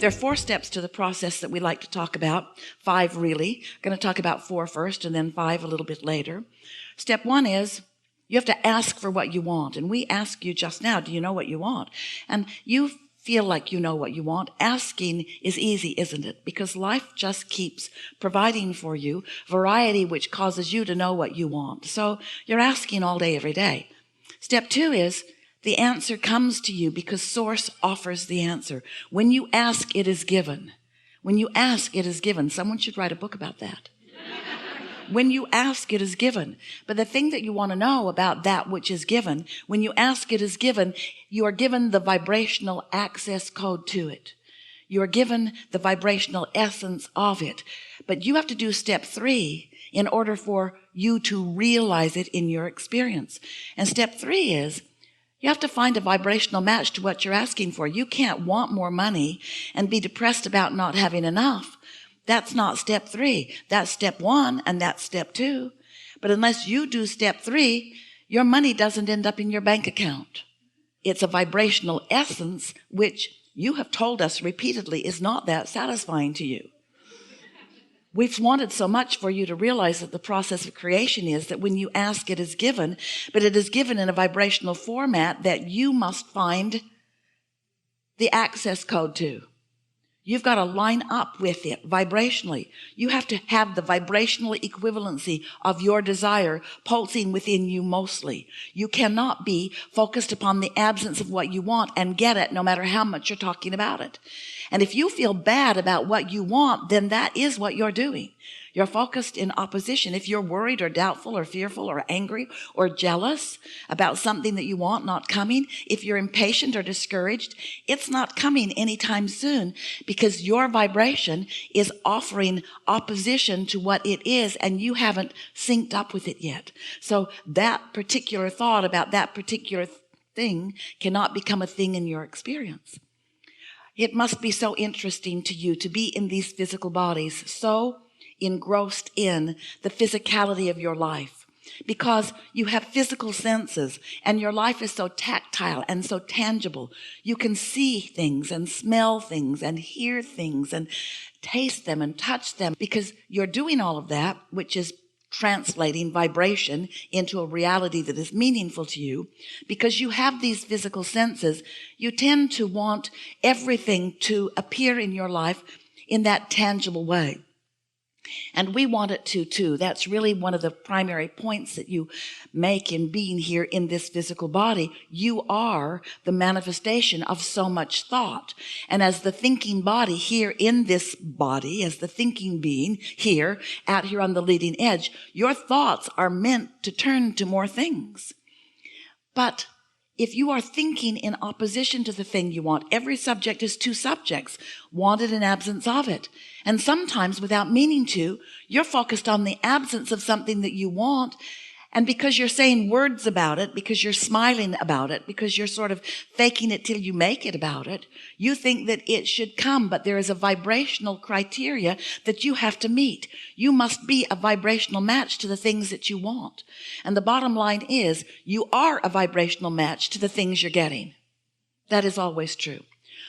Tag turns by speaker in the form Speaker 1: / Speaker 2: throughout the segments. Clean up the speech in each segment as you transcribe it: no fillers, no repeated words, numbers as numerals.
Speaker 1: There are 4 steps to the process that we like to talk about. 5 really. I'm going to talk about 4 first and then 5 a little bit later. Step 1 is you have to ask for what you want. And we asked you just now, do you know what you want? And you feel like you know what you want. Asking is easy, isn't it? Because life just keeps providing for you variety which causes you to know what you want. So you're asking all day, every day. Step 2 is the answer comes to you because source offers the answer. When you ask, it is given. When you ask, it is given. Someone should write a book about that. When you ask, it is given. But the thing that you want to know about that which is given, when you ask, it is given, you are given the vibrational access code to it. You are given the vibrational essence of it. But you have to do step 3 in order for you to realize it in your experience. And step 3 is you have to find a vibrational match to what you're asking for. You can't want more money and be depressed about not having enough. That's not step 3. That's step 1 and that's step 2. But unless you do step 3, your money doesn't end up in your bank account. It's a vibrational essence, which you have told us repeatedly is not that satisfying to you. We've wanted so much for you to realize that the process of creation is that when you ask, it is given, but it is given in a vibrational format that you must find the access code to. You've got to line up with it vibrationally. You have to have the vibrational equivalency of your desire pulsing within you mostly. You cannot be focused upon the absence of what you want and get it no matter how much you're talking about it. And if you feel bad about what you want, then that is what you're doing. You're focused in opposition. If you're worried or doubtful or fearful or angry or jealous about something that you want not coming, if you're impatient or discouraged, it's not coming anytime soon because your vibration is offering opposition to what it is and you haven't synced up with it yet. So that particular thought about that particular thing cannot become a thing in your experience. It must be so interesting to you to be in these physical bodies, so engrossed in the physicality of your life, because you have physical senses and your life is so tactile and so tangible. You can see things and smell things and hear things and taste them and touch them because you're doing all of that, which is translating vibration into a reality that is meaningful to you. Because you have these physical senses, you tend to want everything to appear in your life in that tangible way. And we want it to too. That's really one of the primary points that you make in being here in this physical body. You are the manifestation of so much thought. And as the thinking body here in this body, as the thinking being here, out here on the leading edge, your thoughts are meant to turn to more things. But if you are thinking in opposition to the thing you want, every subject is 2 subjects, wanted and absence of it. And sometimes without meaning to, you're focused on the absence of something that you want. And because you're saying words about it, because you're smiling about it, because you're sort of faking it till you make it about it, you think that it should come. But there is a vibrational criteria that you have to meet. You must be a vibrational match to the things that you want. And the bottom line is you are a vibrational match to the things you're getting. That is always true.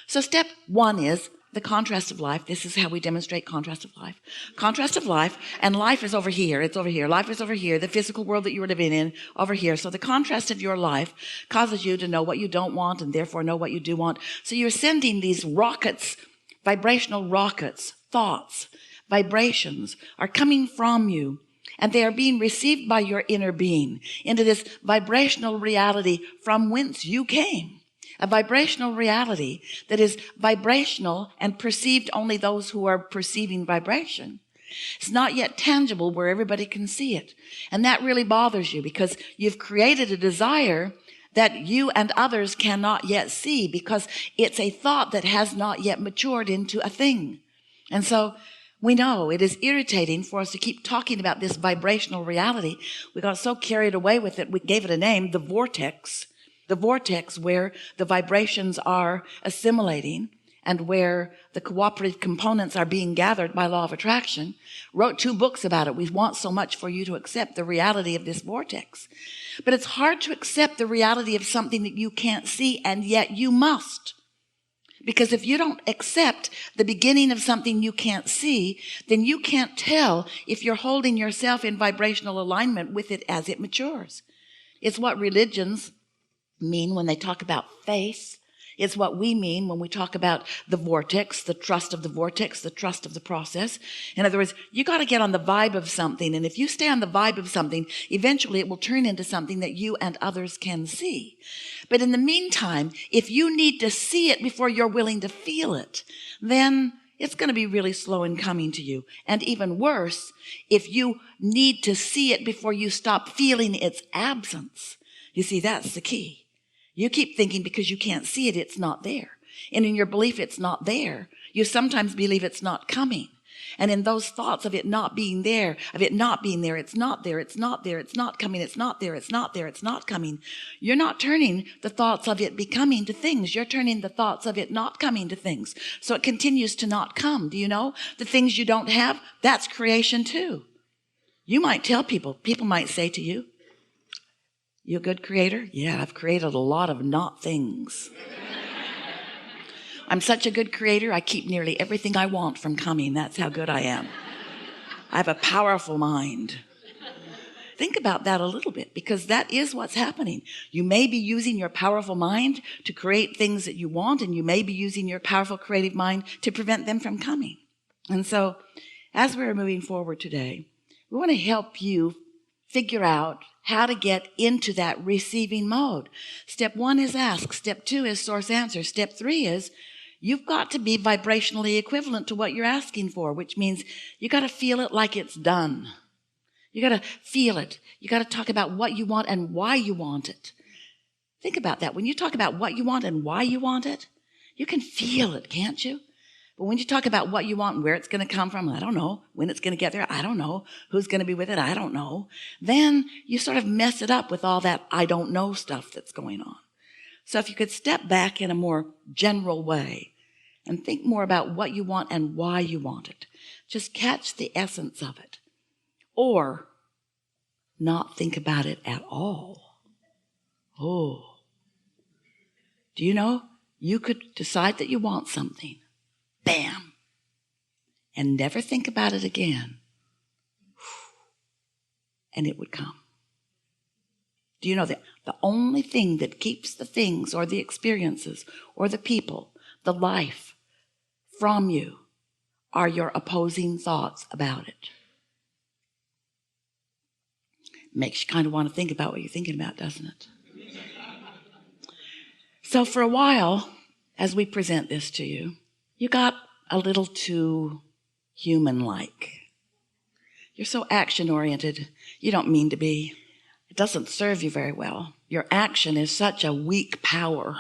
Speaker 1: So step 1 is the contrast of life. This is how we demonstrate contrast of life. Contrast of life, and life is over here. It's over here. Life is over here. The physical world that you are living in over here. So the contrast of your life causes you to know what you don't want and therefore know what you do want. So you're sending these rockets, vibrational rockets, thoughts, vibrations are coming from you. And they are being received by your inner being into this vibrational reality from whence you came. A vibrational reality that is vibrational and perceived only those who are perceiving vibration. It's not yet tangible where everybody can see it. And that really bothers you because you've created a desire that you and others cannot yet see because it's a thought that has not yet matured into a thing. And so we know it is irritating for us to keep talking about this vibrational reality. We got so carried away with it. We gave it a name, the vortex. The vortex where the vibrations are assimilating and where the cooperative components are being gathered by law of attraction. Wrote 2 books about it. We want so much for you to accept the reality of this vortex. But it's hard to accept the reality of something that you can't see, and yet you must. Because if you don't accept the beginning of something you can't see, then you can't tell if you're holding yourself in vibrational alignment with it as it matures. It's what religions mean when they talk about faith. It's what we mean when we talk about the vortex, the trust of the vortex, the trust of the process. In other words, you got to get on the vibe of something. And if you stay on the vibe of something, eventually it will turn into something that you and others can see. But in the meantime, if you need to see it before you're willing to feel it, then it's going to be really slow in coming to you. And even worse, if you need to see it before you stop feeling its absence. You see, that's the key. You keep thinking because you can't see it, it's not there. And in your belief it's not there, you sometimes believe it's not coming. And in those thoughts of it not being there, it's not there, it's not coming, it's not there, it's not coming. You're not turning the thoughts of it becoming to things. You're turning the thoughts of it not coming to things. So it continues to not come. Do you know? The things you don't have, that's creation too. You might tell people might say to you, "You a good creator?" "Yeah, I've created a lot of not things." "I'm such a good creator, I keep nearly everything I want from coming. That's how good I am. I have a powerful mind." Think about that a little bit, because that is what's happening. You may be using your powerful mind to create things that you want, and you may be using your powerful creative mind to prevent them from coming. And so as we're moving forward today, we want to help you figure out how to get into that receiving mode. Step 1 is ask. Step 2 is source answer. Step 3 is you've got to be vibrationally equivalent to what you're asking for, which means you got to feel it like it's done. You got to feel it. You got to talk about what you want and why you want it. Think about that. When you talk about what you want and why you want it, you can feel it, can't you? But when you talk about what you want and where it's going to come from, I don't know. When it's going to get there, I don't know. Who's going to be with it, I don't know. Then you sort of mess it up with all that I don't know stuff that's going on. So if you could step back in a more general way and think more about what you want and why you want it. Just catch the essence of it. Or not think about it at all. Oh. Do you know, you could decide that you want something. Bam. And never think about it again. And it would come. Do you know that the only thing that keeps the things or the experiences or the people, the life from you are your opposing thoughts about it? Makes you kind of want to think about what you're thinking about, doesn't it? So for a while, as we present this to you, you got a little too human-like. You're so action-oriented. You don't mean to be. It doesn't serve you very well. Your action is such a weak power.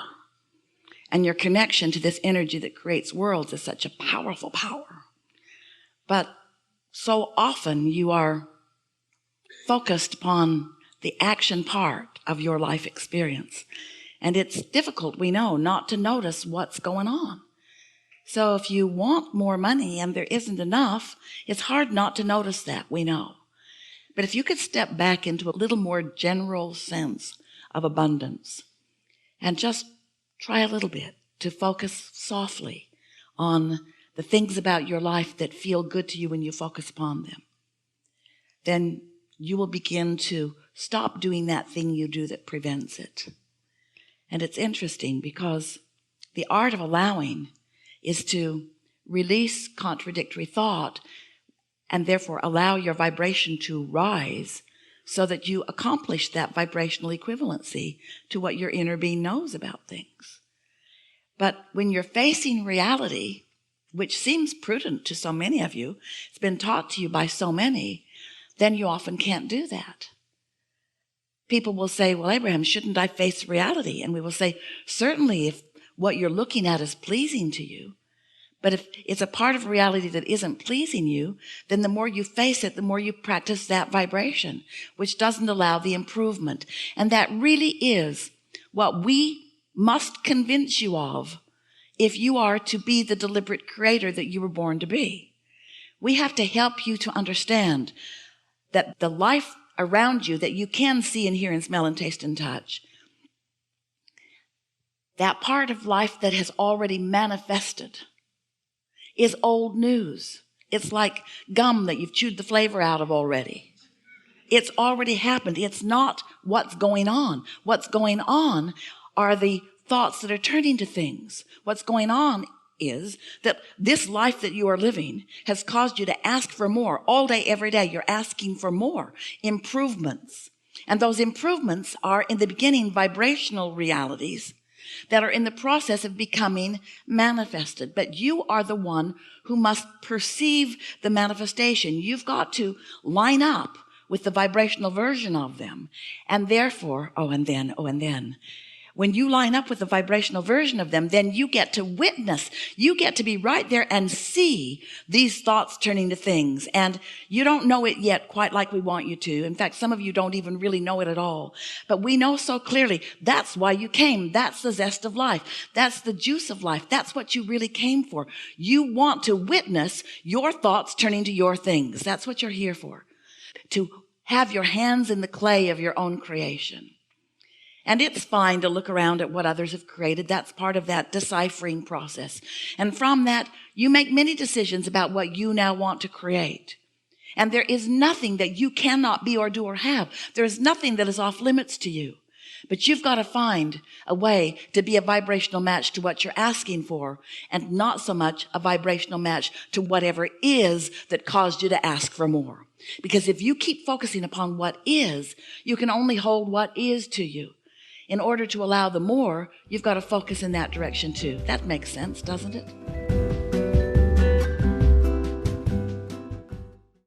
Speaker 1: And your connection to this energy that creates worlds is such a powerful power. But so often you are focused upon the action part of your life experience. And it's difficult, we know, not to notice what's going on. So if you want more money and there isn't enough, it's hard not to notice that, we know. But if you could step back into a little more general sense of abundance and just try a little bit to focus softly on the things about your life that feel good to you when you focus upon them, then you will begin to stop doing that thing you do that prevents it. And it's interesting because the art of allowing is to release contradictory thought and therefore allow your vibration to rise so that you accomplish that vibrational equivalency to what your inner being knows about things. But when you're facing reality, which seems prudent to so many of you, it's been taught to you by so many, then you often can't do that. People will say, "Well, Abraham, shouldn't I face reality?" And we will say, certainly if what you're looking at is pleasing to you. But if it's a part of reality that isn't pleasing you, then the more you face it, the more you practice that vibration, which doesn't allow the improvement. And that really is what we must convince you of if you are to be the deliberate creator that you were born to be. We have to help you to understand that the life around you that you can see and hear and smell and taste and touch, that part of life that has already manifested is old news. It's like gum that you've chewed the flavor out of already. It's already happened. It's not what's going on. What's going on are the thoughts that are turning to things. What's going on is that this life that you are living has caused you to ask for more all day, every day. You're asking for more improvements. And those improvements are in the beginning vibrational realities that are in the process of becoming manifested. But you are the one who must perceive the manifestation. You've got to line up with the vibrational version of them. And therefore, and then, when you line up with the vibrational version of them, then you get to witness, you get to be right there and see these thoughts turning to things. And you don't know it yet quite like we want you to. In fact, some of you don't even really know it at all. But we know so clearly that's why you came. That's the zest of life. That's the juice of life. That's what you really came for. You want to witness your thoughts turning to your things. That's what you're here for. To have your hands in the clay of your own creation. And it's fine to look around at what others have created. That's part of that deciphering process. And from that, you make many decisions about what you now want to create. And there is nothing that you cannot be or do or have. There is nothing that is off limits to you. But you've got to find a way to be a vibrational match to what you're asking for, and not so much a vibrational match to whatever is that caused you to ask for more. Because if you keep focusing upon what is, you can only hold what is to you. In order to allow the more, you've got to focus in that direction too. That makes sense, doesn't it?